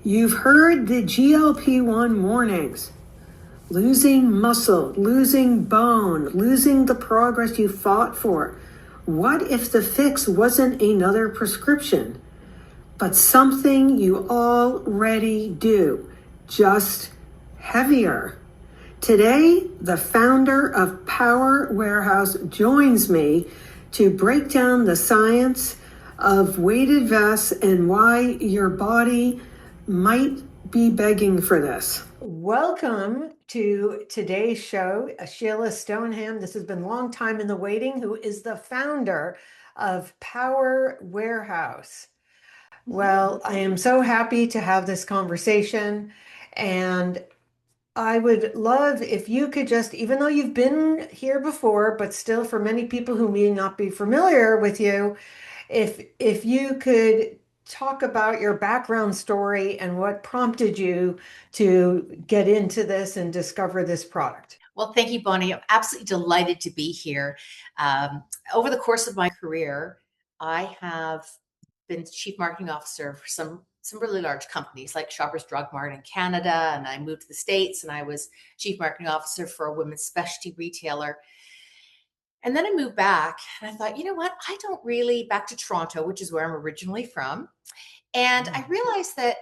You've heard the GLP-1 warnings. Losing muscle, losing bone, losing the progress you fought for. What if the fix wasn't another prescription, but something you already do, just heavier? Today, the founder of Power Warehouse joins me to break down the science of weighted vests and why your body might be begging for this. Welcome to today's show, Shelagh Stoneham. This has been a long time in the waiting, who is the founder of Power Warehouse. Well, I am so happy to have this conversation, and I would love if you could just, even though you've been here before, but still for many people who may not be familiar with you, if you could talk about your background story and what prompted you to get into this and discover this product. Well, thank you, Bonni. I'm absolutely delighted to be here. Over the course of my career, I have been chief marketing officer for some really large companies like Shoppers Drug Mart in Canada, and I moved to the States and I was chief marketing officer for a women's specialty retailer. And then I moved back and I thought, you know what? I don't really, back to Toronto, which is where I'm originally from. And I realized that,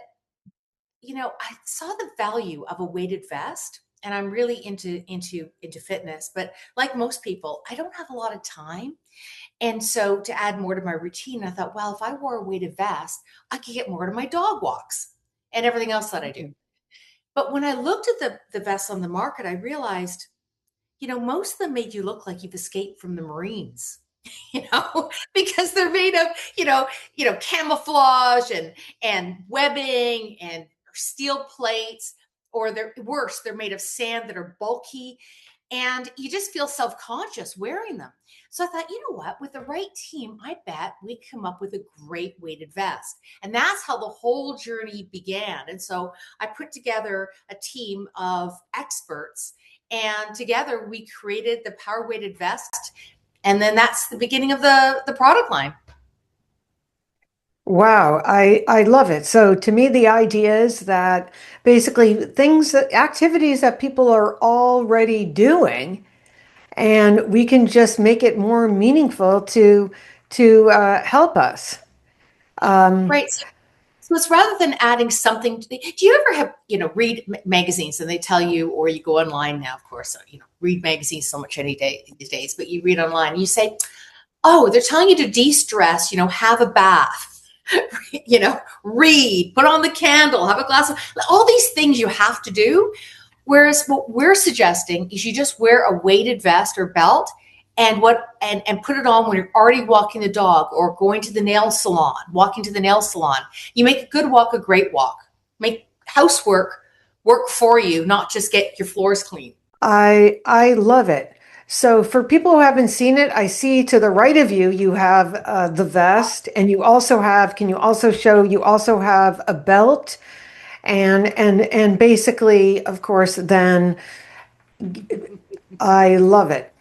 I saw the value of a weighted vest, and I'm really into fitness, but like most people, I don't have a lot of time. And so to add more to my routine, I thought, well, if I wore a weighted vest, I could get more to my dog walks and everything else that I do. But when I looked at the vests on the market, I realized, most of them made you look like you've escaped from the Marines, because they're made of, camouflage and webbing and steel plates, or they're worse, they're made of sand that are bulky, and you just feel self-conscious wearing them. So I thought, you know what, with the right team, I bet we come up with a great weighted vest. And that's how the whole journey began. And so I put together a team of experts, and together we created the Power Weighted Vest. And then that's the beginning of the product line. Wow, I love it. So to me, the idea is that basically activities that people are already doing, and we can just make it more meaningful to help us. Right. So it's rather than adding something to do you ever have, read magazines and they tell you, or you go online now, of course, read magazines so much any day these days, but you read online and you say, oh, they're telling you to de-stress, have a bath, read, put on the candle, have a glass of, all these things you have to do. Whereas what we're suggesting is you just wear a weighted vest or belt and put it on when you're already walking the dog or going to the nail salon, walking to the nail salon. You make a good walk a great walk. Make housework work for you, not just get your floors clean. I love it. So for people who haven't seen it, I see to the right of you, you have the vest, and you also have, can you also show, you also have a belt, and basically, of course, then I love it.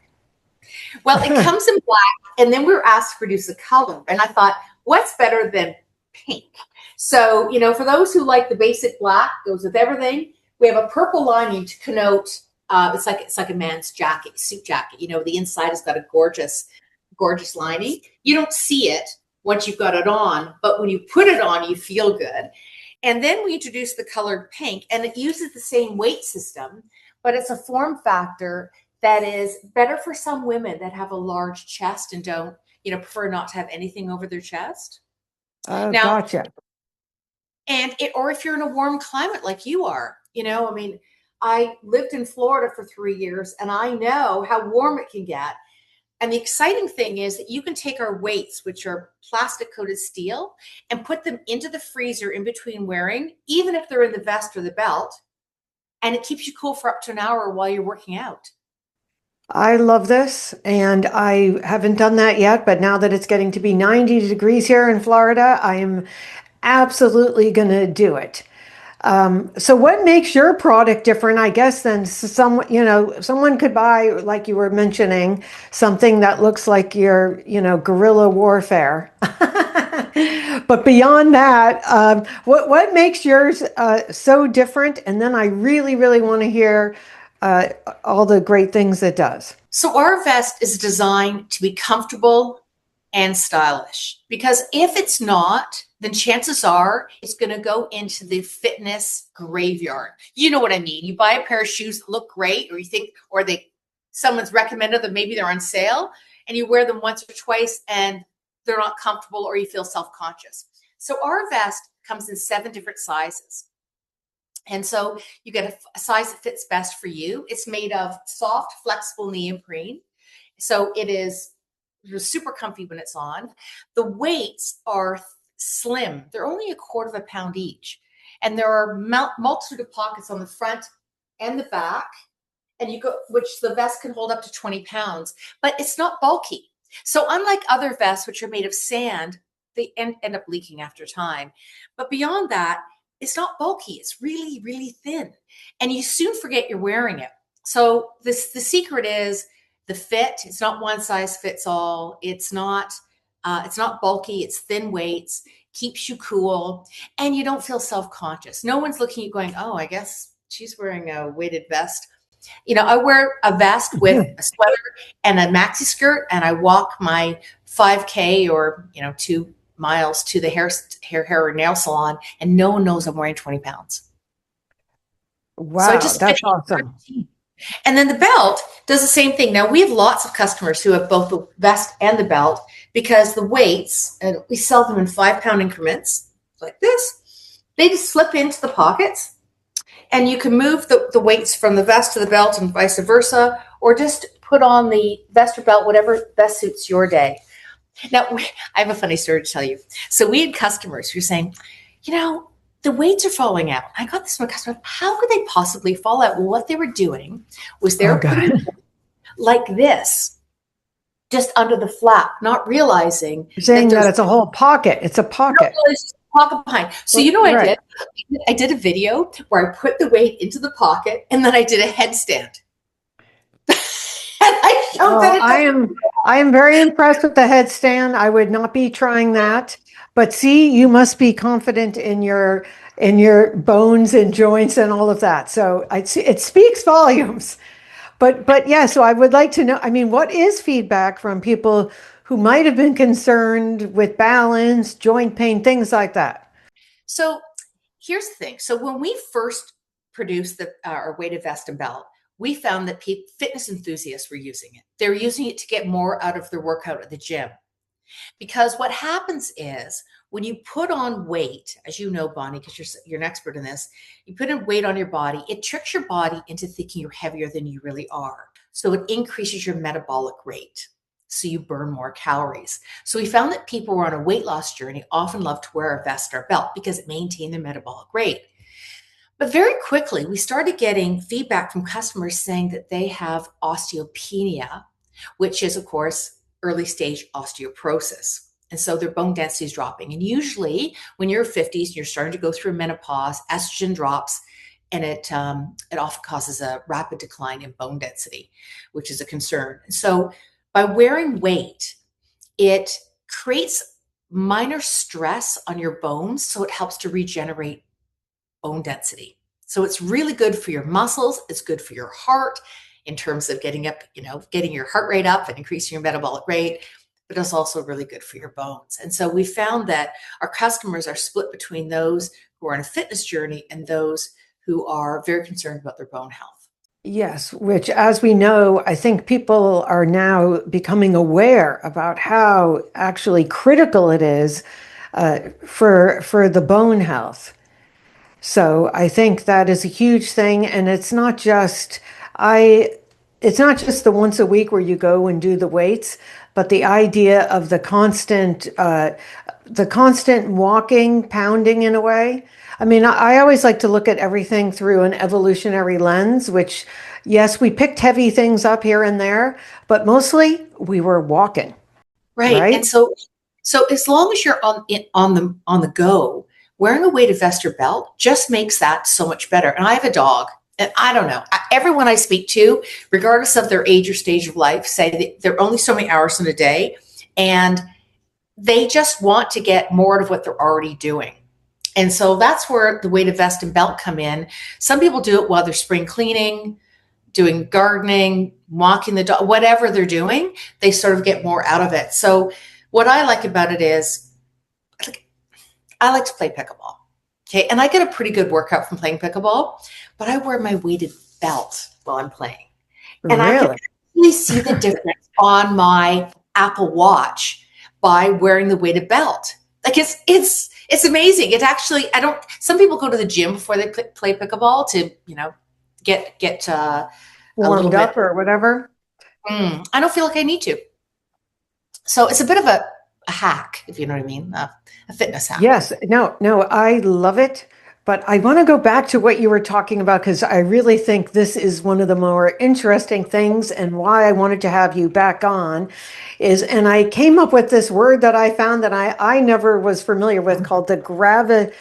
Well, it comes in black, and then we were asked to produce a color. And I thought, what's better than pink? So, for those who like the basic black, goes with everything. We have a purple lining to connote. It's like a man's jacket, suit jacket. The inside has got a gorgeous lining. You don't see it once you've got it on, but when you put it on, you feel good. And then we introduced the colored pink, and it uses the same weight system, but it's a form factor that is better for some women that have a large chest and don't, prefer not to have anything over their chest. Oh, gotcha. Or if you're in a warm climate like you are, I lived in Florida for 3 years, and I know how warm it can get. And the exciting thing is that you can take our weights, which are plastic coated steel, and put them into the freezer in between wearing, even if they're in the vest or the belt. And it keeps you cool for up to an hour while you're working out. I love this, and I haven't done that yet, but now that it's getting to be 90 degrees here in Florida, I am absolutely going to do it. So what makes your product different, I guess, than someone could buy, like you were mentioning, something that looks like your, guerrilla warfare. But beyond that, what makes yours so different? And then I really, really want to hear uh, all the great things it does. So our vest is designed to be comfortable and stylish, because if it's not, then chances are it's going to go into the fitness graveyard. You know what I mean? You buy a pair of shoes that look great, or you think, or someone's recommended them, maybe they're on sale, and you wear them once or twice and they're not comfortable, or you feel self-conscious. So our vest comes in 7 different sizes. And so you get a size that fits best for you. It's made of soft, flexible neoprene. So you're super comfy when it's on. The weights are slim. They're only 1/4 pound each. And there are multitude of pockets on the front and the back, and which the vest can hold up to 20 pounds, but it's not bulky. So unlike other vests, which are made of sand, they end up leaking after time. But beyond that, it's not bulky. It's really, really thin, and you soon forget you're wearing it. So the secret is the fit. It's not one size fits all. It's not bulky. It's thin weights, keeps you cool, and you don't feel self-conscious. No one's looking at you going, "Oh, I guess she's wearing a weighted vest." I wear a vest with a sweater and a maxi skirt, and I walk my 5K or 2 miles to the hair or nail salon, and no one knows I'm wearing 20 pounds. Wow, that's awesome. And then the belt does the same thing. Now, we have lots of customers who have both the vest and the belt, because the weights, and we sell them in 5-pound increments like this. They just slip into the pockets, and you can move the weights from the vest to the belt and vice versa, or just put on the vest or belt, whatever best suits your day. Now, I have a funny story to tell you. So we had customers who were saying, the weights are falling out. I got this from a customer. How could they possibly fall out? Well, what they were doing was they were putting it like this, just under the flap, not realizing. You're saying that it's a whole pocket. It's a pocket. No, it's a pocket behind. So what I did? I did a video where I put the weight into the pocket, and then I did a headstand. I showed that I am very impressed with the headstand. I would not be trying that. But see, you must be confident in your bones and joints and all of that. So it speaks volumes. But yeah, so I would like to know, what is feedback from people who might have been concerned with balance, joint pain, things like that? So here's the thing. So when we first produced our weighted vest and belt, we found that fitness enthusiasts were using it. They were using it to get more out of their workout at the gym. Because what happens is, when you put on weight, as you know, Bonni, because you're an expert in this, you put in weight on your body, it tricks your body into thinking you're heavier than you really are. So it increases your metabolic rate. So you burn more calories. So we found that people who are on a weight loss journey often love to wear a vest or belt because it maintained their metabolic rate. But very quickly, we started getting feedback from customers saying that they have osteopenia, which is, of course, early stage osteoporosis. And so their bone density is dropping. And usually when you're 50s, you're starting to go through menopause, estrogen drops, and it often causes a rapid decline in bone density, which is a concern. And so by wearing weight, it creates minor stress on your bones, so it helps to regenerate bone density. So it's really good for your muscles. It's good for your heart in terms of getting your heart rate up and increasing your metabolic rate, but it's also really good for your bones. And so we found that our customers are split between those who are on a fitness journey and those who are very concerned about their bone health. Yes, which, as we know, I think people are now becoming aware about how actually critical it is for the bone health. So I think that is a huge thing, and it's not just the once a week where you go and do the weights, but the idea of the constant walking, pounding in a way. I always like to look at everything through an evolutionary lens, which, yes, we picked heavy things up here and there, but mostly we were walking. Right. And so as long as you're on the go, wearing a weighted vest or belt just makes that so much better. And I have a dog, and I don't know, everyone I speak to, regardless of their age or stage of life, say that there are only so many hours in a day. And they just want to get more out of what they're already doing. And so that's where the weighted vest and belt come in. Some people do it while they're spring cleaning, doing gardening, walking the dog, whatever they're doing, they sort of get more out of it. So what I like about it is, I like to play pickleball. Okay. And I get a pretty good workout from playing pickleball, but I wear my weighted belt while I'm playing. And I can Really? actually see the difference on my Apple Watch by wearing the weighted belt. Like it's amazing. It actually, some people go to the gym before they play pickleball to, get a little Warmed bit. up or whatever? I don't feel like I need to. So it's a bit of a hack, if you know what I mean, a fitness hack. Yes. No, I love it. But I want to go back to what you were talking about because I really think this is one of the more interesting things and why I wanted to have you back on is, and I came up with this word that I found that I never was familiar with called the gravitostat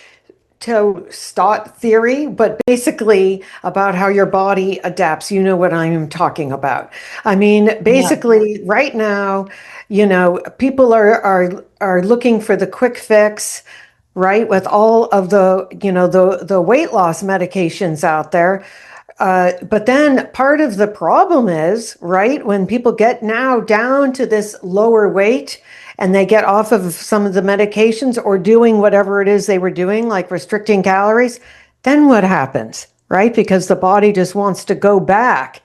theory, but basically about how your body adapts. You know what I'm talking about. I mean, Yeah. basically right now, people are looking for the quick fix, right? With all of the weight loss medications out there. But then part of the problem is, right, when people get now down to this lower weight and they get off of some of the medications or doing whatever it is they were doing, like restricting calories, then what happens, right? Because the body just wants to go back.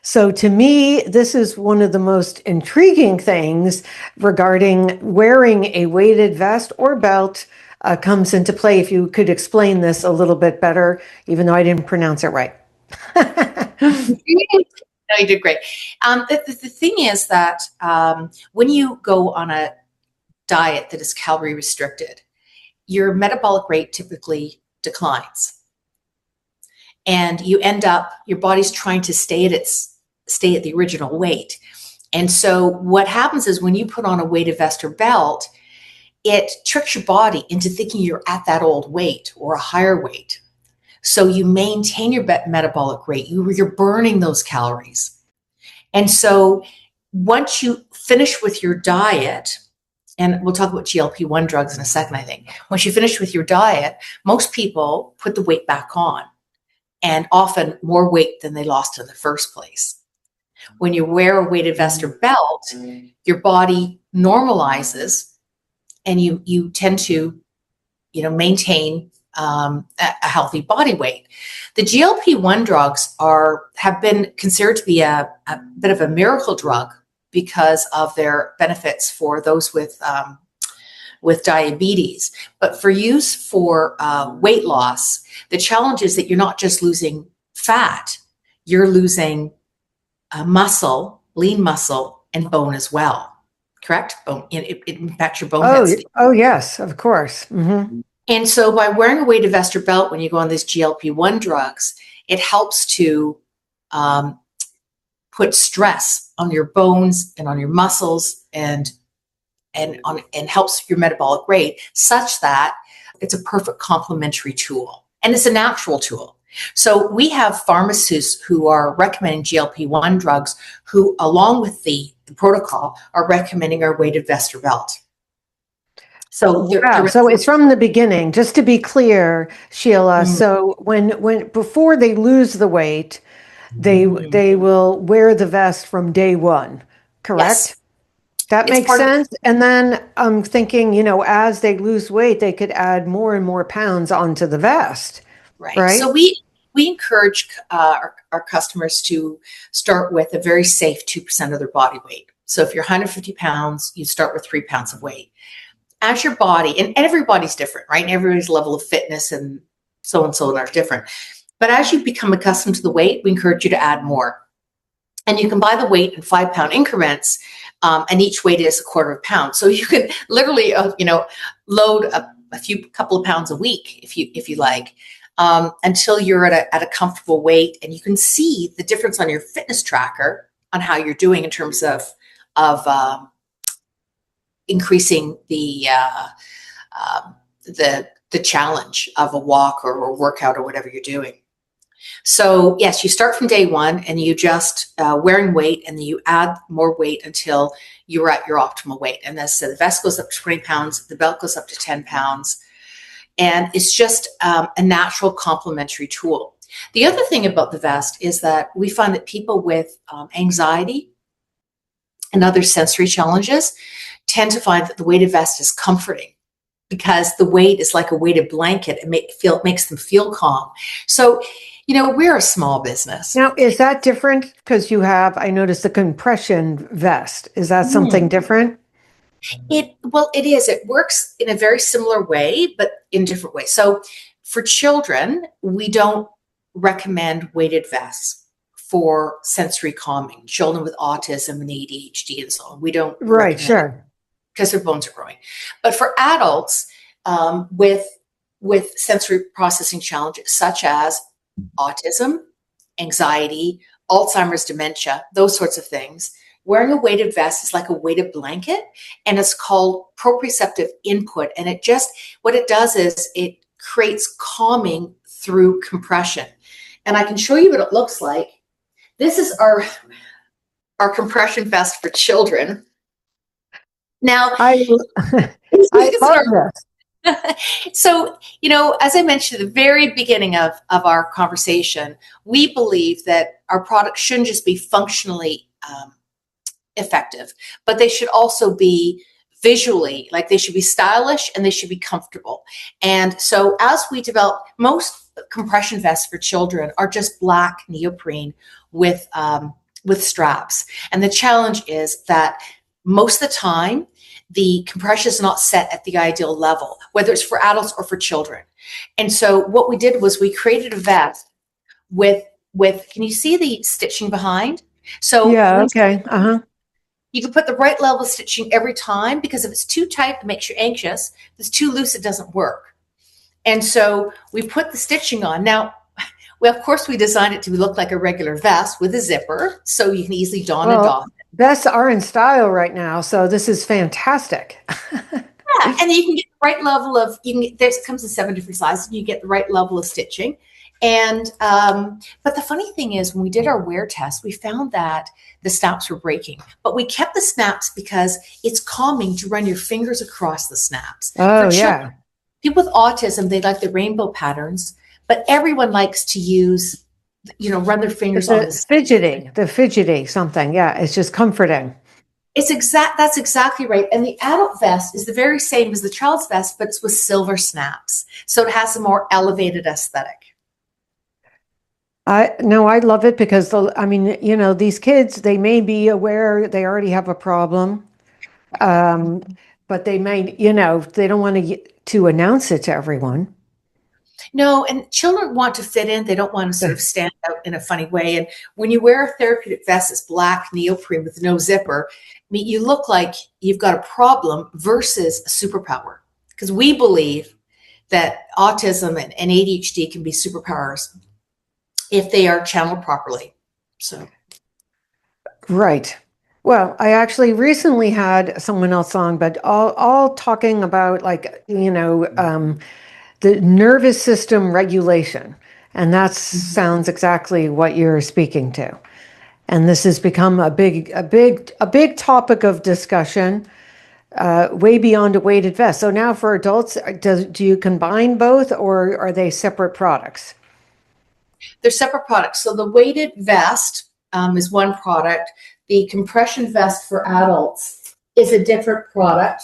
So to me, this is one of the most intriguing things regarding wearing a weighted vest or belt comes into play. If you could explain this a little bit better, even though I didn't pronounce it right. No, you did great. The thing is that when you go on a diet that is calorie restricted, your metabolic rate typically declines. And you end up, your body's trying to stay at the original weight. And so what happens is when you put on a weighted vest or belt, it tricks your body into thinking you're at that old weight or a higher weight. So you maintain your metabolic rate. You're burning those calories. And so once you finish with your diet, and we'll talk about GLP-1 drugs in a second, I think. Once you finish with your diet, most people put the weight back on, and often more weight than they lost in the first place. When you wear a weighted vest or belt, your body normalizes and you tend to, maintain a healthy body weight. The GLP-1 drugs have been considered to be a bit of a miracle drug because of their benefits for those with diabetes. But for use for weight loss, the challenge is that you're not just losing fat, you're losing muscle, lean muscle, and bone as well. Correct? Bone. It impacts your bone density. Oh, yes, of course. Mm-hmm. And so by wearing a weighted vest or belt when you go on these GLP-1 drugs, it helps to put stress on your bones and on your muscles and helps your metabolic rate such that it's a perfect complementary tool. And it's a natural tool. So we have pharmacists who are recommending GLP-1 drugs who, along with the protocol, are recommending our weighted vest or belt. So So it's from the beginning, just to be clear, Sheila. So when before they lose the weight, they will wear the vest from day one, correct? Yes. That makes sense. And then I'm thinking, as they lose weight, they could add more and more pounds onto the vest. Right. So we encourage our customers to start with a very safe 2% of their body weight. So if you're 150 pounds, you start with 3 pounds of weight. As your body, and everybody's different, right? And everybody's level of fitness and so are different. But as you become accustomed to the weight, we encourage you to add more. And you can buy the weight in 5-pound increments, and each weight is a quarter of a pound. So you can literally, load a couple of pounds a week if you like, until you're at a comfortable weight, and you can see the difference on your fitness tracker on how you're doing in terms of increasing the challenge of a walk or a workout or whatever you're doing. So yes, you start from day one and you just wearing weight, and then you add more weight until you're at your optimal weight. And as I said, the vest goes up to 20 pounds, the belt goes up to 10 pounds. And it's just a natural complementary tool. The other thing about the vest is that we find that people with anxiety and other sensory challenges tend to find that the weighted vest is comforting, because the weight is like a weighted blanket. It makes them feel calm. So, we're a small business. Now, is that different? Because I noticed the compression vest. Is that something Mm. different? It is. It works in a very similar way, but in different ways. So for children, we don't recommend weighted vests for sensory calming. Children with autism and ADHD and so on, we don't Right, recommend it sure. because their bones are growing. But for adults with sensory processing challenges such as autism, anxiety, Alzheimer's, dementia, those sorts of things, wearing a weighted vest is like a weighted blanket, and it's called proprioceptive input. And what it does is it creates calming through compression. And I can show you what it looks like. This is our compression vest for children. Now, I love this. so, as I mentioned at the very beginning of our conversation, we believe that our products shouldn't just be functionally effective, but they should also be visually, like they should be stylish and they should be comfortable. And so as we develop, most compression vests for children are just black neoprene with straps. And the challenge is that most of the time, the compression is not set at the ideal level, whether it's for adults or for children. And so what we did was we created a vest with can you see the stitching behind? So Yeah, okay. Uh-huh. you can put the right level of stitching every time, because if it's too tight, it makes you anxious. If it's too loose, it doesn't work. And so we put the stitching on. Now, of course, we designed it to look like a regular vest with a zipper, so you can easily don and doff. Vests are in style right now, so this is fantastic. Yeah, and you can get the right level of, it comes in 7 different sizes, and you get the right level of stitching. And but the funny thing is, when we did our wear test, we found that the snaps were breaking, but we kept the snaps because it's calming to run your fingers across the snaps. Oh, yeah. People with autism, they like the rainbow patterns, but everyone likes to use, run their fingers on the fidgety something. Yeah, it's just comforting. That's exactly right. And the adult vest is the very same as the child's vest, but it's with silver snaps. So it has a more elevated aesthetic. I love it because these kids, they may be aware they already have a problem, but they may, they don't want to announce it to everyone. No, and children want to fit in. They don't want to sort of stand out in a funny way. And when you wear a therapeutic vest, it's black neoprene with no zipper, you look like you've got a problem versus a superpower. Because we believe that autism and ADHD can be superpowers if they are channeled properly. So, right. Well, I actually recently had someone else on, but all talking about the nervous system regulation, and that sounds exactly what you're speaking to. And this has become a big topic of discussion, way beyond a weighted vest. So now for adults, do you combine both, or are they separate products? They're separate products. So the weighted vest is one product. The compression vest for adults is a different product.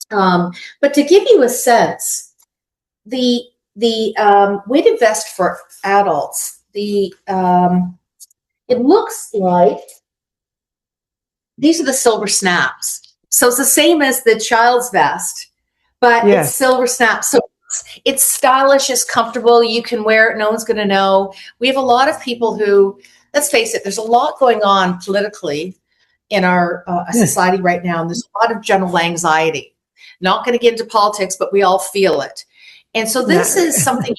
But to give you a sense, the weighted vest for adults, it looks like these are the silver snaps. So it's the same as the child's vest, but It's silver snaps. So it's stylish, it's comfortable. You can wear it. No one's going to know. We have a lot of people who, let's face it, there's a lot going on politically in our society right now. And there's a lot of general anxiety. Not going to get into politics, but we all feel it. And so this is something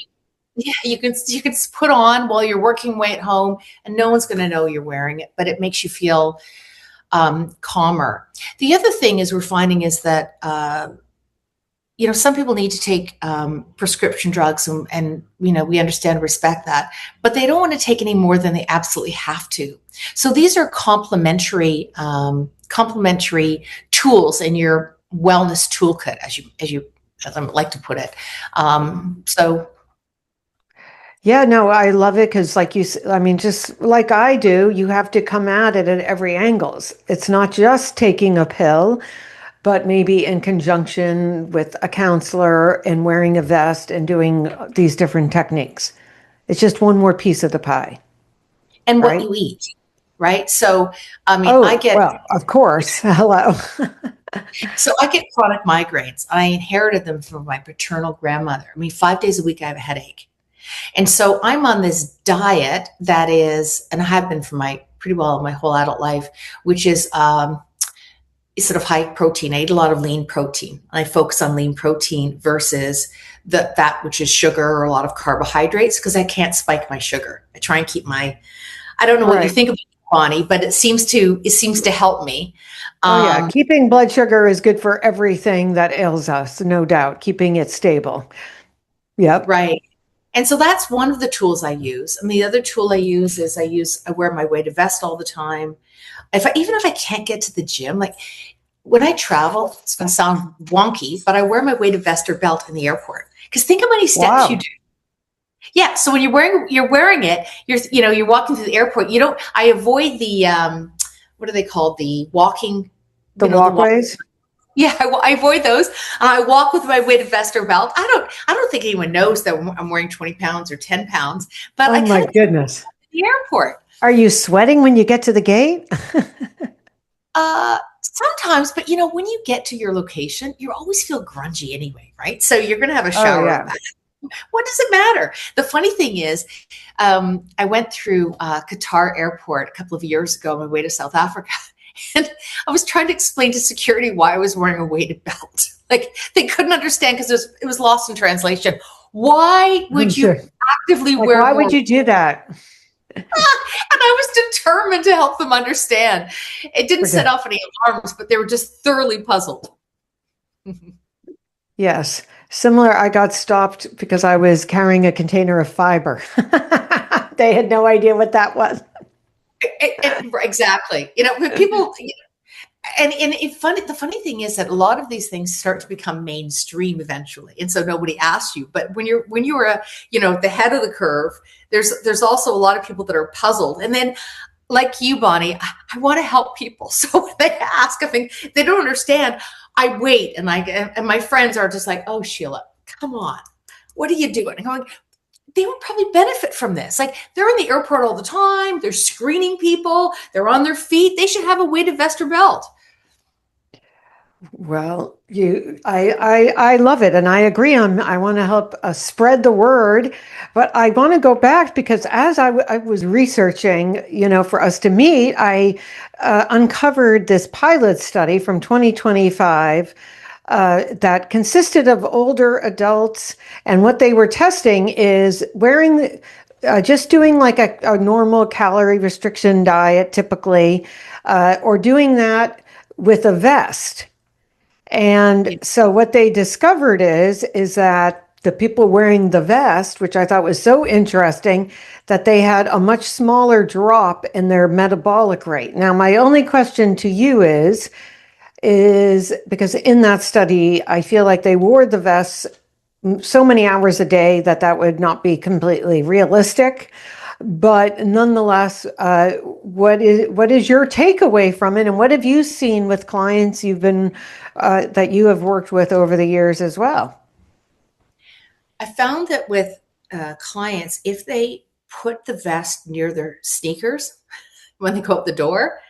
you can put on while you're working away at home, and no one's going to know you're wearing it, but it makes you feel calmer. The other thing is we're finding is that some people need to take prescription drugs, and we understand, respect that, but they don't want to take any more than they absolutely have to. So these are complementary tools in your wellness toolkit, as I like to put it. So Yeah, no, I love it because, like I mean, just like I do, you have to come at it at every angles. It's not just taking a pill, but maybe in conjunction with a counselor and wearing a vest and doing these different techniques. It's just one more piece of the pie, and what right? you eat, right? So I mean, Oh, well, of course. Hello. I get chronic migraines. I inherited them from my paternal grandmother. I mean, 5 days a week I have a headache. And so I'm on this diet that is, and I have been for pretty well my whole adult life, which is sort of high protein. I eat a lot of lean protein. I focus on lean protein versus that which is sugar or a lot of carbohydrates, because I can't spike my sugar. I try and keep I don't know what you think about it, Bonnie, but it seems to help me. Oh yeah, keeping blood sugar is good for everything that ails us, no doubt. Keeping it stable. Yep. Right. And so that's one of the tools I use. And the other tool I use is I wear my weighted vest all the time. Even if I can't get to the gym, like when I travel, it's going to sound wonky, but I wear my weighted vest or belt in the airport. Because think how many steps you do. Yeah. So when you're wearing it, you're walking through the airport. I avoid the, what are they called? The walking. The walkways. Yeah, I avoid those. I walk with my weighted vest or belt. I don't think anyone knows that I'm wearing 20 pounds or 10 pounds, but oh my goodness. The airport. Are you sweating when you get to the gate? Sometimes, but when you get to your location, you always feel grungy anyway, right? So you're going to have a shower. Oh, yeah. What does it matter? The funny thing is, I went through Qatar airport a couple of years ago on my way to South Africa. And I was trying to explain to security why I was wearing a weighted belt. Like they couldn't understand because it was lost in translation. Why would you actively wear? Why would you do that? And I was determined to help them understand. It didn't set off any alarms, but they were just thoroughly puzzled. Yes. Similar, I got stopped because I was carrying a container of fiber. They had no idea what that was. Exactly. People, and the funny thing is that a lot of these things start to become mainstream eventually, and so nobody asks you. But when you're at the head of the curve, there's also a lot of people that are puzzled. And then, like you, Bonnie, I want to help people. So when they ask, I think they don't understand. I wait, and my friends are just like, "Oh, Sheila, come on, what are you doing?" I'm going, they would probably benefit from this. Like they're in the airport all the time. They're screening people. They're on their feet. They should have a weighted vest or belt. Well, I love it. And I agree I want to help spread the word, but I want to go back because as I was researching, for us to meet, I uncovered this pilot study from 2025 that consisted of older adults, and what they were testing is wearing, just doing like a normal calorie restriction diet typically, or doing that with a vest. And so what they discovered is that the people wearing the vest, which I thought was so interesting, that they had a much smaller drop in their metabolic rate. Now, my only question to you is because in that study, I feel like they wore the vests so many hours a day that would not be completely realistic. But nonetheless, what is your takeaway from it, and what have you seen with clients you've been that you have worked with over the years as well? I found that with clients, if they put the vest near their sneakers when they go out the door,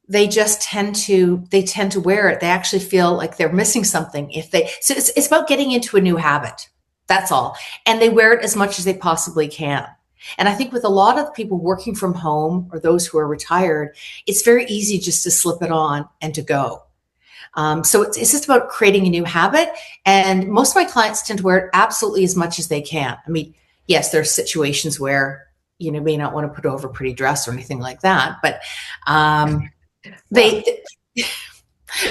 they just tend to wear it. They actually feel like they're missing something so it's about getting into a new habit. That's all. And they wear it as much as they possibly can. And I think with a lot of people working from home or those who are retired, it's very easy just to slip it on and to go. So it's just about creating a new habit. And most of my clients tend to wear it absolutely as much as they can. I mean, yes, there are situations where may not want to put over a pretty dress or anything like that, but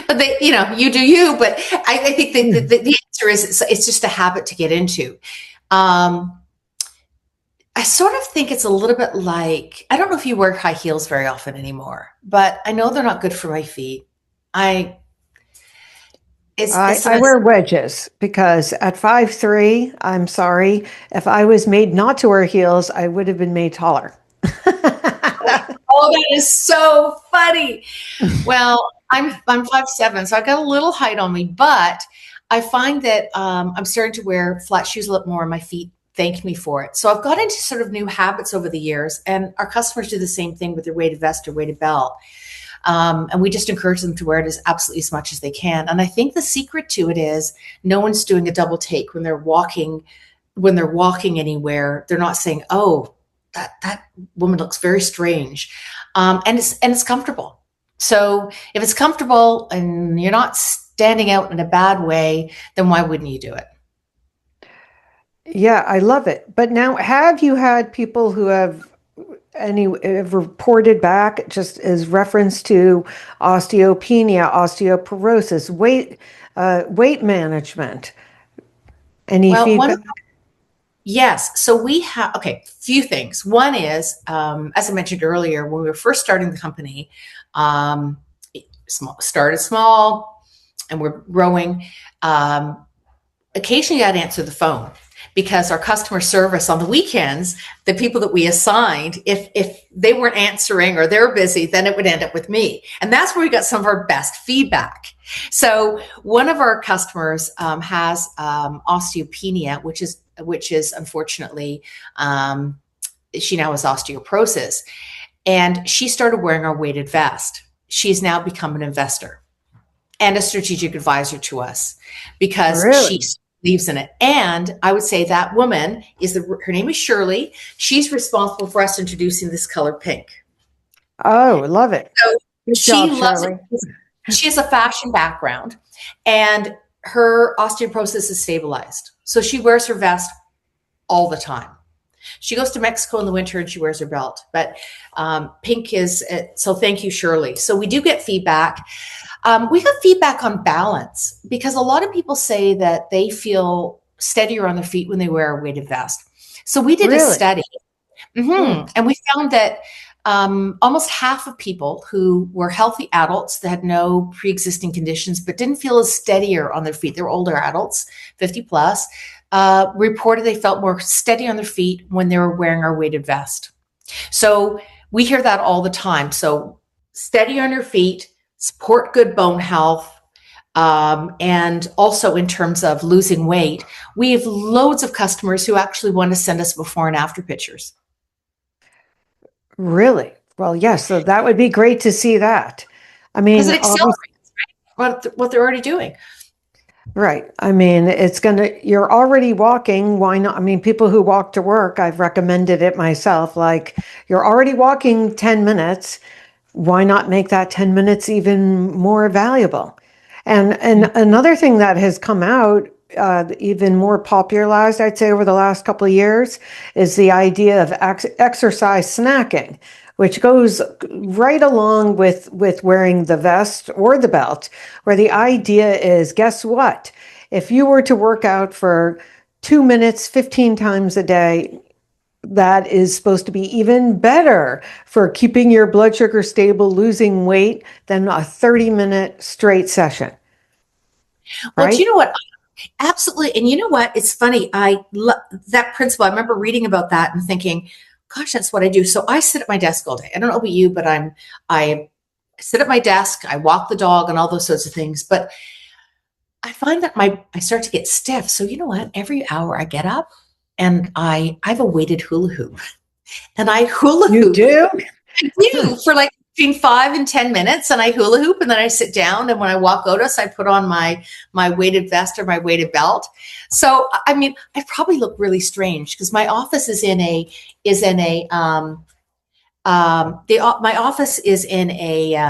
But they, you do you. But I think the answer is it's just a habit to get into. I sort of think it's a little bit like, I don't know if you wear high heels very often anymore, but I know they're not good for my feet. I wear wedges because at 5'3", I'm sorry, if I was made not to wear heels, I would have been made taller. Oh, that is so funny. Well, I'm 5'7", so I've got a little height on me, but I find that I'm starting to wear flat shoes a little more, and my feet thank me for it. So I've got into sort of new habits over the years, and our customers do the same thing with their weighted vest or weighted belt. And we just encourage them to wear it as much as they can. And I think the secret to it is no one's doing a double take when they're walking anywhere. They're not saying, "Oh, that woman looks very strange," and it's comfortable. So if it's comfortable and you're not standing out in a bad way, then why wouldn't you do it? Yeah, I love it. But now, have you had people who have reported back just as reference to osteopenia, osteoporosis, weight management? Any feedback? Yes. So we have, few things. One is, as I mentioned earlier, when we were first starting the company, started small and we're growing. Occasionally I'd answer the phone because our customer service on the weekends, the people that we assigned, if they weren't answering or they're busy, then it would end up with me. And that's where we got some of our best feedback. So one of our customers has osteopenia, which is unfortunately, she now has osteoporosis. And she started wearing our weighted vest. She's now become an investor and a strategic advisor to us because she believes in it. And I would say that woman her name is Shirley. She's responsible for us introducing this color pink. Oh, love it. So she loves it. She has a fashion background and her osteoporosis is stabilized. So she wears her vest all the time. She goes to Mexico in the winter and she wears her belt, but pink is, so thank you, Shirley. So we do get feedback. We have feedback on balance because a lot of people say that they feel steadier on their feet when they wear a weighted vest. So we did a study and we found that almost half of people who were healthy adults that had no pre-existing conditions but didn't feel as steadier on their feet, they were older adults, 50 plus, reported they felt more steady on their feet when they were wearing our weighted vest. So we hear that all the time. So steady on your feet, support good bone health, and also in terms of losing weight, we have loads of customers who actually want to send us before and after pictures. Really? Well, yes. So that would be great to see that. I mean, because it accelerates what they're already doing. Right. I mean, you're already walking. Why not? I mean, people who walk to work, I've recommended it myself. Like, you're already walking 10 minutes. Why not make that 10 minutes even more valuable? And another thing that has come out, even more popularized, I'd say, over the last couple of years, is the idea of exercise snacking, which goes right along with wearing the vest or the belt, where the idea is, guess what? If you were to work out for 2 minutes, 15 times a day, that is supposed to be even better for keeping your blood sugar stable, losing weight, than a 30-minute straight session. Well, right? Do you know what? Absolutely. And you know what? It's funny. That principle, I remember reading about that and thinking, gosh, that's what I do. So I sit at my desk all day. I don't know about you, but I sit at my desk, I walk the dog and all those sorts of things. But I find that I start to get stiff. So you know what? Every hour I get up and I have a weighted hula hoop. And I hula hoop. You do? I do for like between 5 and 10 minutes, and I hula hoop, and then I sit down. And when I walk Otis, I put on my weighted vest or my weighted belt. So I mean, I probably look really strange because my office my office is in a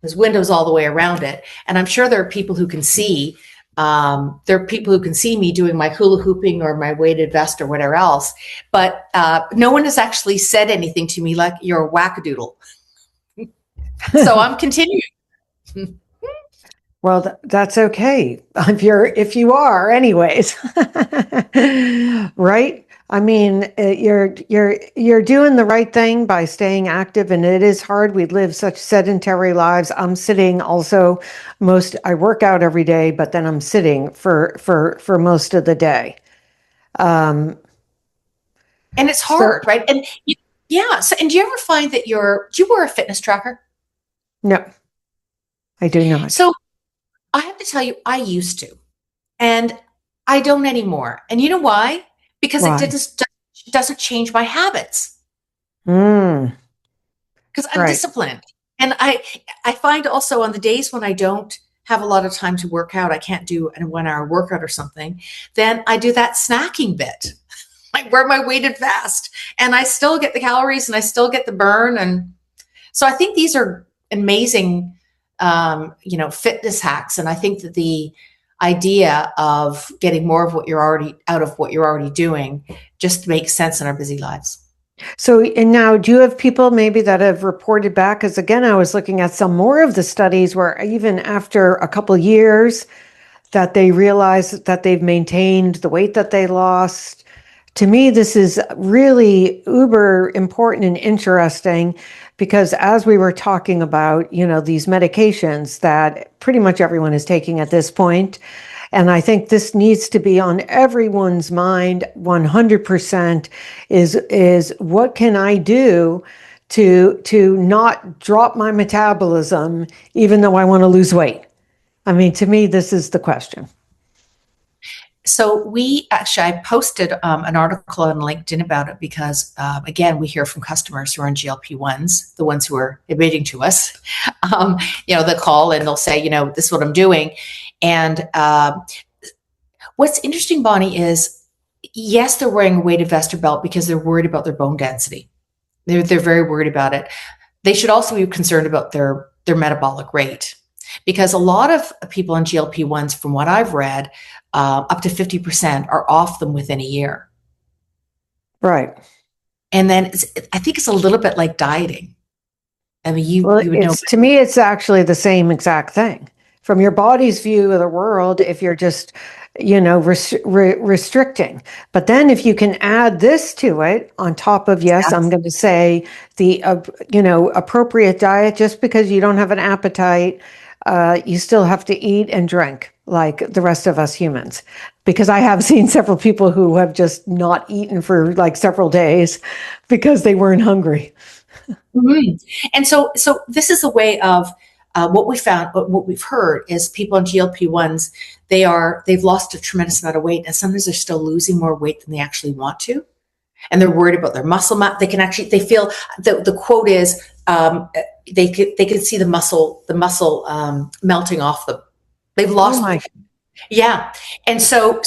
there's windows all the way around it, and I'm sure there are people who can see. Me doing my hula hooping or my weighted vest or whatever else, but no one has actually said anything to me like you're a wackadoodle. So I'm continuing. Well, that's okay. If you are, anyways, right? I mean, you're doing the right thing by staying active, and it is hard. We live such sedentary lives. I'm sitting also I work out every day, but then I'm sitting for most of the day. And it's So hard, right? And yeah. So, and do you ever find that do you wear a fitness tracker? no, I do not. So I have to tell you, I used to, and I don't anymore. And you know why? Because Why? doesn't change my habits. Mm, Because I'm right. disciplined. And I find also on the days when I don't have a lot of time to work out, I can't do a 1 hour workout or something, then I do that snacking bit. I wear my weighted vest and I still get the calories and I still get the burn. And so I think these are amazing, fitness hacks. And I think that the idea of getting more of what you're already doing just makes sense in our busy lives. So, and now do you have people maybe that have reported back? Because again, I was looking at some more of the studies where even after a couple years that they realize that they've maintained the weight that they lost. To me, this is really uber important and interesting because as we were talking about, these medications that pretty much everyone is taking at this point, and I think this needs to be on everyone's mind 100% is what can I do to not drop my metabolism even though I want to lose weight? I mean, to me, this is the question. So I posted an article on LinkedIn about it because, again, we hear from customers who are on GLP-1s, the ones who are admitting to us, they'll call and they'll say, this is what I'm doing. And what's interesting, Bonnie, is yes, they're wearing a weighted vest or belt because they're worried about their bone density. They're very worried about it. They should also be concerned about their metabolic rate. Because a lot of people on GLP-1s, from what I've read, up to 50% are off them within a year. Right. And then I think it's a little bit like dieting. I mean, you would know. To me, it's actually the same exact thing. From your body's view of the world, if you're just, restricting. But then if you can add this to it on top of, yes, I'm going to say the, appropriate diet, just because you don't have an appetite, you still have to eat and drink like the rest of us humans. Because I have seen several people who have just not eaten for like several days because they weren't hungry. Mm-hmm. And so this is a way of what we found, what we've heard is people on GLP-1s, they've lost a tremendous amount of weight, and sometimes they're still losing more weight than they actually want to. And they're worried about their muscle mass. They feel the quote is, they can see the muscle melting off them. They've lost. Oh my. Yeah. And so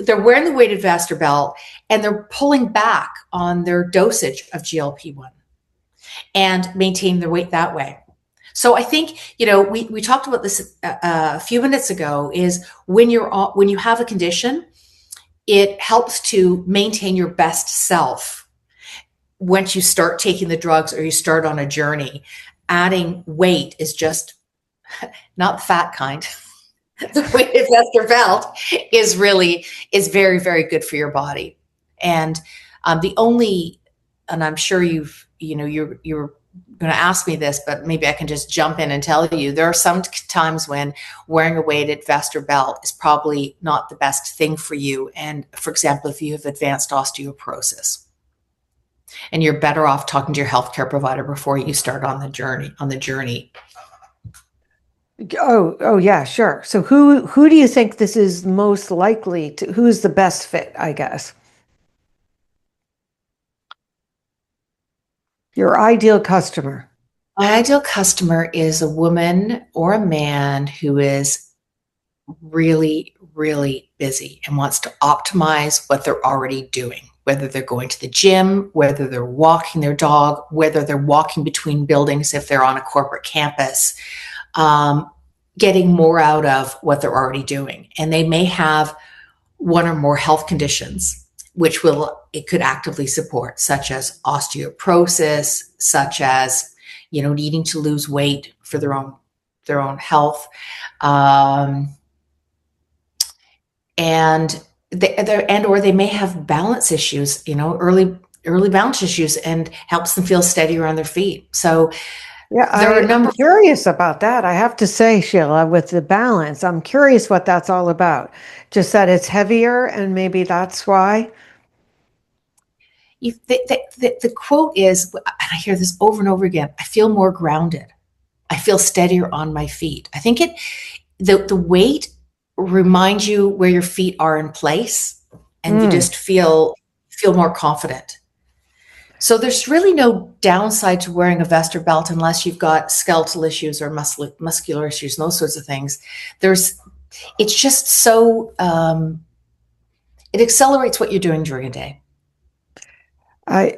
they're wearing the weighted vest or belt and they're pulling back on their dosage of GLP-1 and maintain their weight that way. So I think, we talked about this a few minutes ago, is when you have a condition, it helps to maintain your best self. Once you start taking the drugs or you start on a journey, adding weight is just not the fat kind. The weighted vest or belt is very, very good for your body. And and I'm sure you're going to ask me this, but maybe I can just jump in and tell you, there are some times when wearing a weighted vest or belt is probably not the best thing for you. And for example, if you have advanced osteoporosis, and you're better off talking to your healthcare provider before you start on the journey. Oh yeah, sure. So who do you think this is most likely to, who's the best fit, I guess? Your ideal customer. My ideal customer is a woman or a man who is really, really busy and wants to optimize what they're already doing, whether they're going to the gym, whether they're walking their dog, whether they're walking between buildings if they're on a corporate campus, getting more out of what they're already doing. And they may have one or more health conditions, which it could actively support, such as osteoporosis, such as, needing to lose weight for their own health. And or they may have balance issues, early balance issues, and helps them feel steadier on their feet. So yeah, I'm curious about that. I have to say, Sheila, with the balance, I'm curious what that's all about. Just that it's heavier, and maybe that's why. The quote is, and I hear this over and over again, I feel more grounded. I feel steadier on my feet. I think the weight reminds you where your feet are in place, and you just feel more confident. So there's really no downside to wearing a vest or belt unless you've got skeletal issues or muscular issues and those sorts of things. It's just so, it accelerates what you're doing during a day.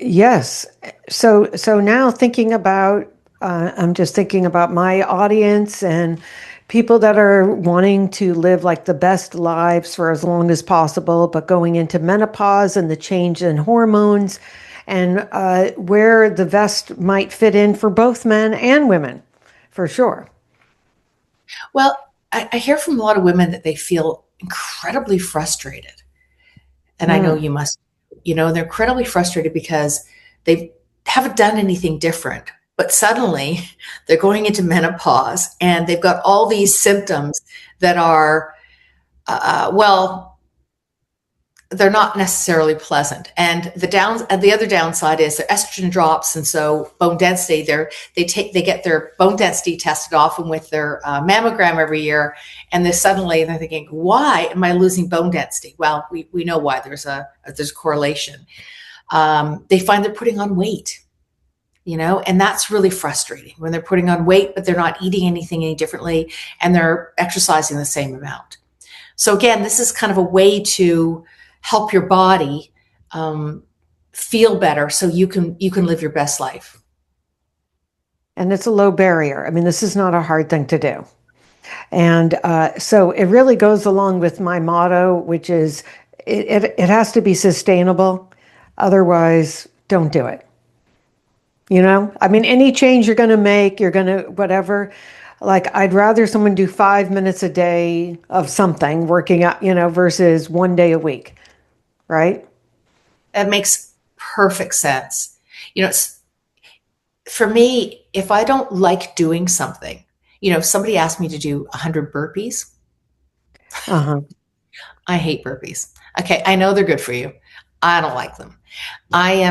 Yes. So now thinking about, I'm just thinking about my audience and people that are wanting to live like the best lives for as long as possible, but going into menopause and the change in hormones, and where the vest might fit in for both men and women, for sure. Well, I hear from a lot of women that they feel incredibly frustrated. And I know you must, they're incredibly frustrated because they haven't done anything different. But suddenly they're going into menopause and they've got all these symptoms that are, they're not necessarily pleasant. And the other downside is their estrogen drops, and so bone density. They get their bone density tested often with their mammogram every year, and they're thinking, why am I losing bone density? Well, we know why. There's a correlation. They find they're putting on weight, and that's really frustrating when they're putting on weight, but they're not eating anything any differently, and they're exercising the same amount. So again, this is kind of a way to help your body feel better so you can live your best life. And it's a low barrier. I mean, this is not a hard thing to do. And so it really goes along with my motto, which is it has to be sustainable. Otherwise, don't do it. I mean, any change you're going to make, you're going to whatever. Like, I'd rather someone do 5 minutes a day of something working out, versus 1 day a week. Right? That makes perfect sense. For me, if I don't like doing something, if somebody asked me to do 100 burpees, I hate burpees. Okay, I know they're good for you. I don't like them. I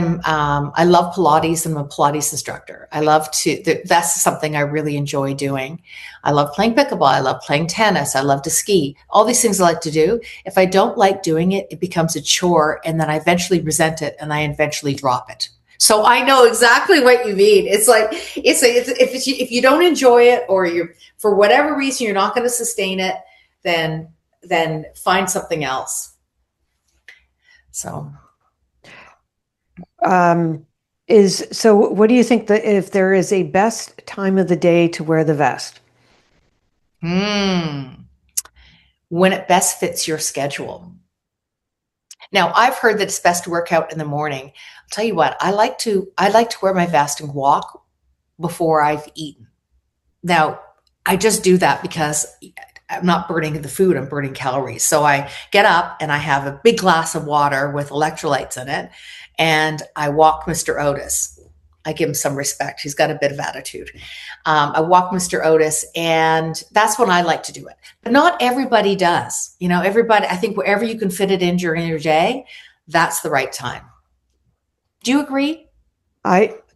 love Pilates. I'm a Pilates instructor. That's something I really enjoy doing. I love playing pickleball. I love playing tennis. I love to ski. All these things I like to do. If I don't like doing it, it becomes a chore, and then I eventually resent it, and I eventually drop it. So I know exactly what you mean. It's like, if you don't enjoy it, or for whatever reason, you're not going to sustain it, then find something else. So. So what do you think if there is a best time of the day to wear the vest? When it best fits your schedule. Now, I've heard that it's best to work out in the morning. I'll tell you what, I like to wear my vest and walk before I've eaten. Now, I just do that because I'm not burning the food, I'm burning calories. So I get up and I have a big glass of water with electrolytes in it, and I walk Mr. Otis. I give him some respect. He's got a bit of attitude. I walk Mr. Otis, and that's when I like to do it. But not everybody does. Everybody, I think wherever you can fit it in during your day, that's the right time. Do you agree?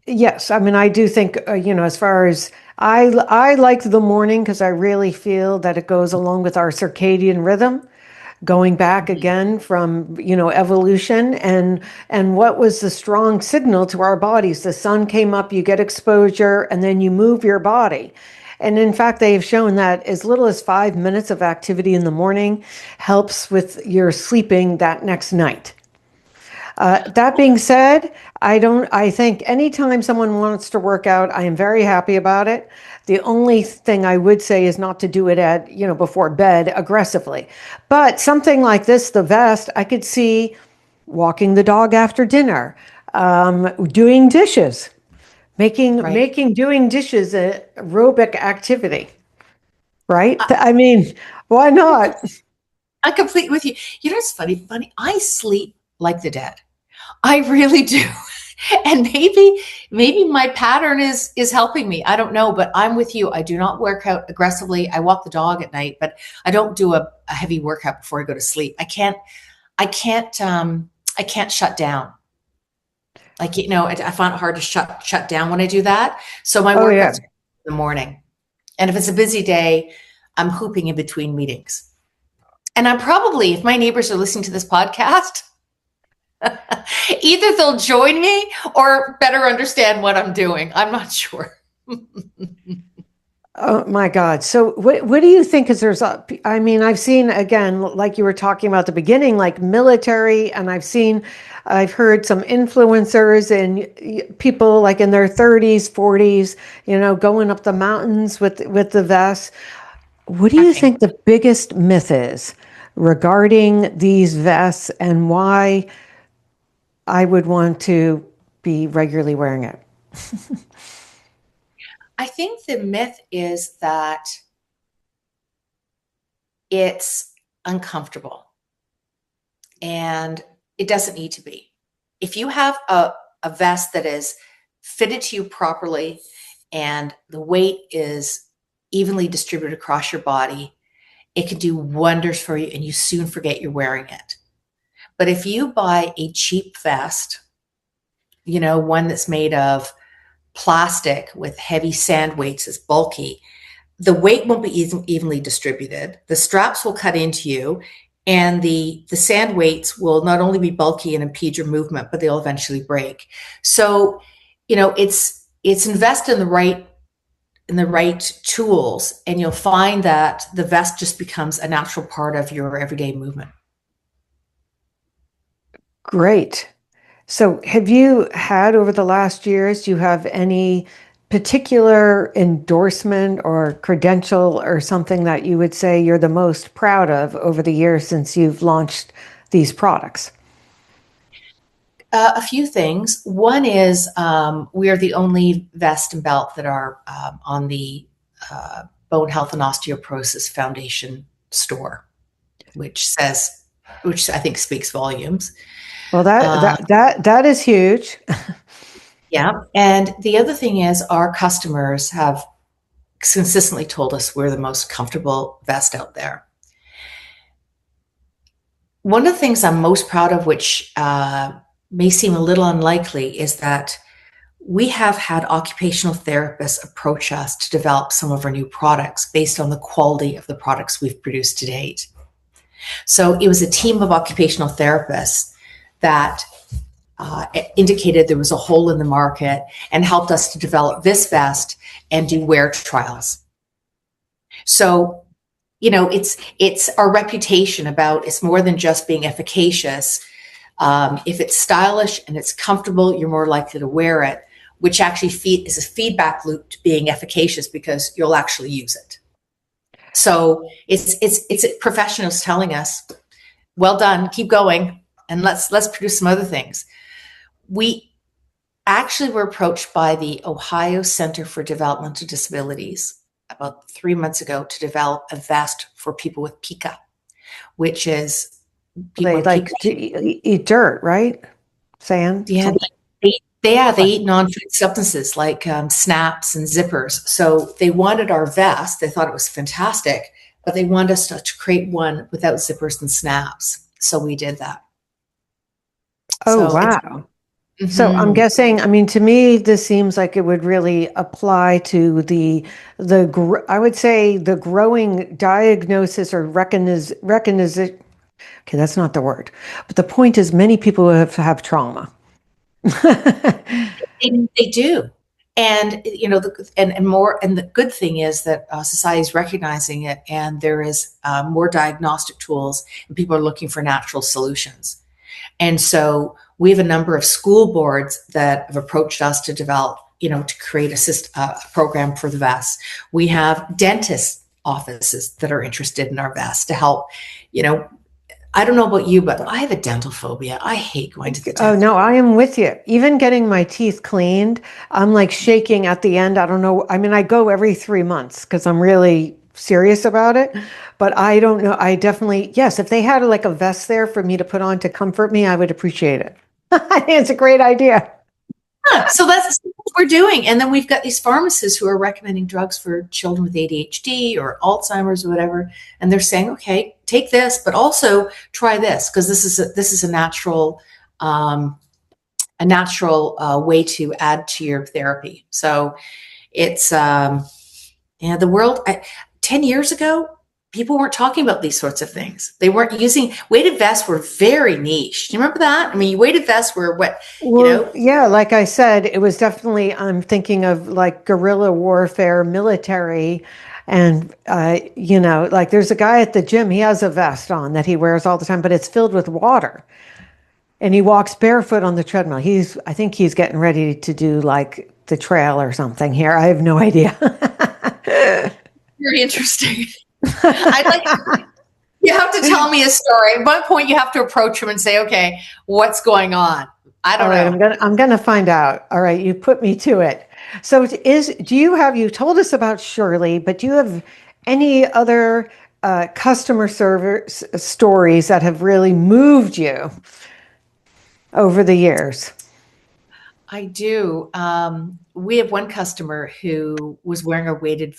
Yes. I mean, I do think, as far as I like the morning, because I really feel that it goes along with our circadian rhythm, going back again from, evolution, and what was the strong signal to our bodies. The sun came up, you get exposure, and then you move your body. And in fact, they have shown that as little as 5 minutes of activity in the morning helps with your sleeping that next night. That being said, I think anytime someone wants to work out, I am very happy about it. The only thing I would say is not to do it before bed aggressively. But something like this, the vest, I could see walking the dog after dinner, doing dishes, Right. doing dishes a aerobic activity, right? I mean, why not? I'm completely with you. You know what's funny, Bunny? I sleep like the dead. I really do. And maybe my pattern is helping me. I don't know, but I'm with you. I do not work out aggressively. I walk the dog at night, but I don't do a heavy workout before I go to sleep. I can't shut down. Like, I find it hard to shut down when I do that. So my Oh yeah. workouts in the morning. And if it's a busy day, I'm hooping in between meetings. And I'm probably, if my neighbors are listening to this podcast, either they'll join me or better understand what I'm doing. I'm not sure. Oh my God. So what do you think is I mean, I've seen again, like you were talking about at the beginning, like military, and I've heard some influencers and people like in their 30s, 40s, going up the mountains with the vests. What do you Trekking. think the biggest myth is regarding these vests and why I would want to be regularly wearing it? I think the myth is that it's uncomfortable, and it doesn't need to be. If you have a vest that is fitted to you properly and the weight is evenly distributed across your body, it can do wonders for you and you soon forget you're wearing it. But if you buy a cheap vest, one that's made of plastic with heavy sand weights, is bulky, the weight won't be evenly distributed. The straps will cut into you, and the sand weights will not only be bulky and impede your movement, but they'll eventually break. So, it's invest in the right tools, and you'll find that the vest just becomes a natural part of your everyday movement. Great. So have you had over the last years, do you have any particular endorsement or credential or something that you would say you're the most proud of over the years since you've launched these products? A few things. One is we are the only vest and belt that are on the Bone Health and Osteoporosis Foundation store, which I think speaks volumes. Well, that is huge. Yeah. And the other thing is our customers have consistently told us we're the most comfortable vest out there. One of the things I'm most proud of, which may seem a little unlikely, is that we have had occupational therapists approach us to develop some of our new products based on the quality of the products we've produced to date. So it was a team of occupational therapists that indicated there was a hole in the market and helped us to develop this vest and do wear trials. So, it's our reputation about it's more than just being efficacious. If it's stylish and it's comfortable, you're more likely to wear it, which actually is a feedback loop to being efficacious because you'll actually use it. So it's professionals telling us, well done, keep going, and let's produce some other things. We actually were approached by the Ohio Center for Developmental Disabilities about 3 months ago to develop a vest for people with pica, which is people They with like pica. to eat dirt, right? Sand. Yeah, something. they eat non-food substances like snaps and zippers. So they wanted our vest. They thought it was fantastic, but they wanted us to create one without zippers and snaps. So we did that. Oh, So wow. So I'm guessing, I mean, to me, this seems like it would really apply to I would say the growing diagnosis or recognition. Okay, that's not the word. But the point is many people have trauma. they do. And, and the good thing is that society is recognizing it, and there is more diagnostic tools, and people are looking for natural solutions. And so we have a number of school boards that have approached us to develop, to create a program for the vest. We have dentist offices that are interested in our vest to help, I don't know about you, but I have a dental phobia. I hate going to the Oh, dentist. no, I am with you. Even getting my teeth cleaned, I'm like shaking at the end. I don't know. I mean, I go every 3 months because I'm really serious about it. But I don't know. I definitely, yes, if they had like a vest there for me to put on to comfort me, I would appreciate it. I think it's a great idea. So that's what we're doing. And then we've got these pharmacists who are recommending drugs for children with ADHD or Alzheimer's or whatever. And they're saying, okay, take this, but also try this, because this is a natural way to add to your therapy. So it's, the world, 10 years ago, people weren't talking about these sorts of things. They weren't using weighted vests were very niche. Do you remember that? I mean, weighted vests were what, Well, yeah, like I said, it was definitely, I'm thinking of like guerrilla warfare, military. And, like there's a guy at the gym, he has a vest on that he wears all the time, but it's filled with water. And he walks barefoot on the treadmill. I think he's getting ready to do like the trail or something here. I have no idea. very interesting. I'd like you have to tell me a story. At one point, you have to approach him and say, "Okay, what's going on?" I don't All right, know. I'm gonna find out. All right, you put me to it. So you told us about Shirley, but do you have any other customer service stories that have really moved you over the years? I do. We have one customer who was wearing a weighted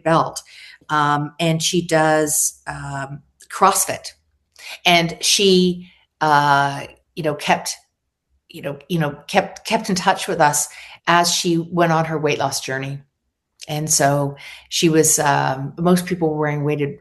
belt, and she does CrossFit, and she, kept, kept in touch with us as she went on her weight loss journey. And so she was. Most people were wearing weighted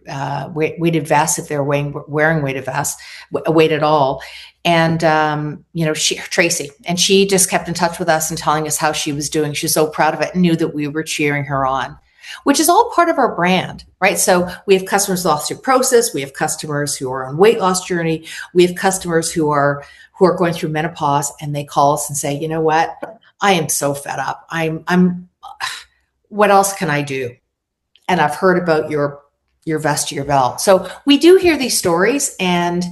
vests if they're wearing weighted vests, weight at all. And Tracy, and she just kept in touch with us and telling us how she was doing. She was so proud of it and knew that we were cheering her on, which is all part of our brand, right? So we have customers with osteoporosis, we have customers who are on weight loss journey, we have customers who are going through menopause, and they call us and say, you know what, I am so fed up. I'm what else can I do? And I've heard about your vest, your belt. So we do hear these stories. And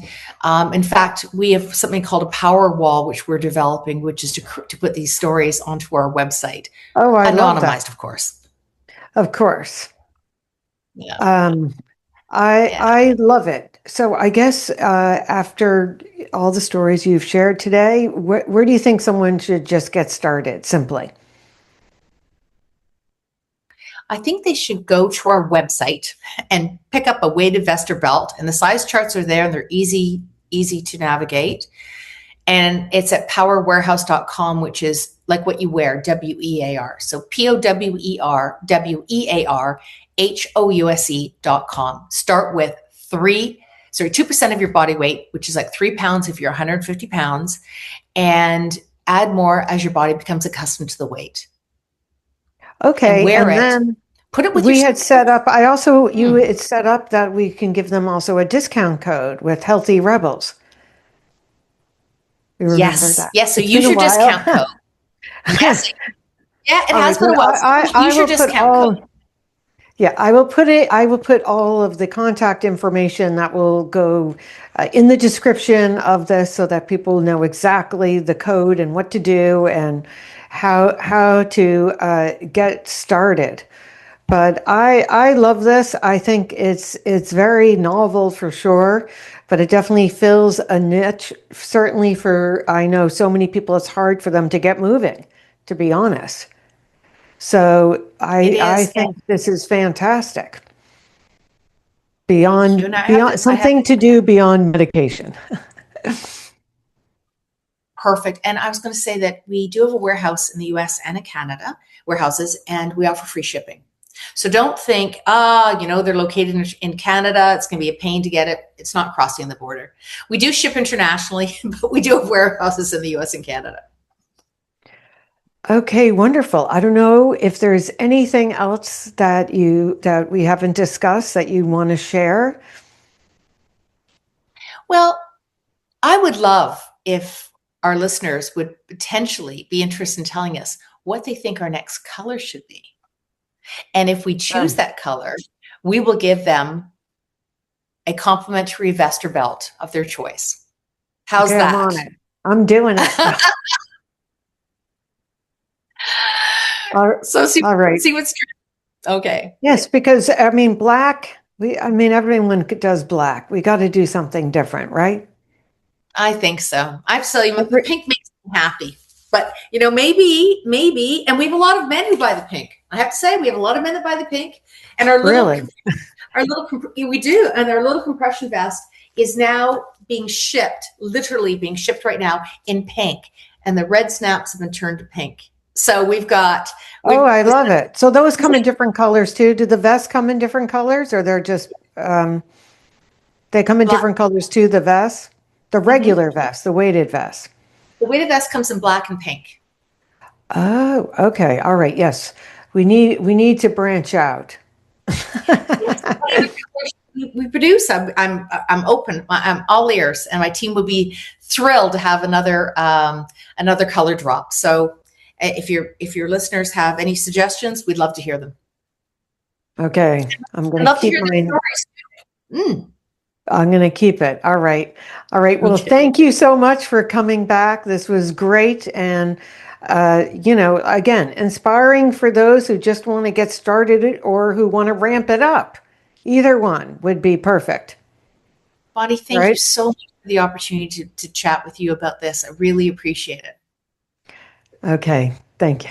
in fact, we have something called a power wall, which we're developing, which is to put these stories onto our website. Oh, I love that. Anonymized, of course. Of course. Yeah. I love it. So I guess after all the stories you've shared today, where do you think someone should just get started simply? I think they should go to our website and pick up a weighted vest or belt, and the size charts are there and they're easy to navigate. And it's at powerwarehouse.com, which is like what you wear, WEAR. So POWERWEARHOUSE.com. Start with 2% of your body weight, which is like 3 pounds if you're 150 pounds, and add more as your body becomes accustomed to the weight. Okay, And wear it. then Put it with we your had set up. You had set up that we can give them also a discount code with Healthy Rebels. You remember that? Yes. So It's use been a your discount while. code. Yes. Yeah, it All has right, been a but while. Use your discount code. Yeah, I will put all of the contact information that will go in the description of this so that people know exactly the code and what to do and how to get started. But I love this. I think it's very novel for sure, but it definitely fills a niche. Certainly I know so many people, it's hard for them to get moving, to be honest. So It I is. think this is fantastic. Thank you. And Beyond something to do beyond medication. perfect. And I was going to say that we do have a warehouse in the US and in Canada, warehouses, and we offer free shipping. So don't think, they're located in Canada, it's going to be a pain to get it. It's not crossing the border. We do ship internationally, but we do have warehouses in the US and Canada. Okay, wonderful. I don't know if there's anything else that we haven't discussed that you want to share. Well, I would love if our listeners would potentially be interested in telling us what they think our next color should be. And if we choose that color, we will give them a complimentary vest or belt of their choice. How's Okay, that? I'm on it. I'm doing it. So All right. see what's true. Okay. Yes, because I mean, black, I mean, everyone does black. We got to do something different, right? I think so. I'm telling you, the Every- pink makes me happy. But maybe, and we have a lot of men who buy the pink. I have to say, we have a lot of men that buy the pink, and Really? we do, and our little compression vest is now being shipped, literally being shipped right now in pink, and the red snaps have been turned to pink. So Oh, I love it. So those come in different colors too. Do the vests come in different colors, or they're just they come in Black. different colors too? The vests, the regular vest, the weighted vest. The weighted vest comes in black and pink. Oh, okay. All right. Yes. We need to branch out. We produce. I'm open. I'm all ears, and my team would be thrilled to have another color drop. So if your listeners have any suggestions, we'd love to hear them. Okay. I'm I'd going to love to keep hear mine. their stories. I'm going to keep it. All right. All right. Well, Okay. thank you so much for coming back. This was great. And, again, inspiring for those who just want to get started or who want to ramp it up. Either one would be perfect. Bonnie, thank you Right? so much for the opportunity to chat with you about this. I really appreciate it. Okay. Thank you.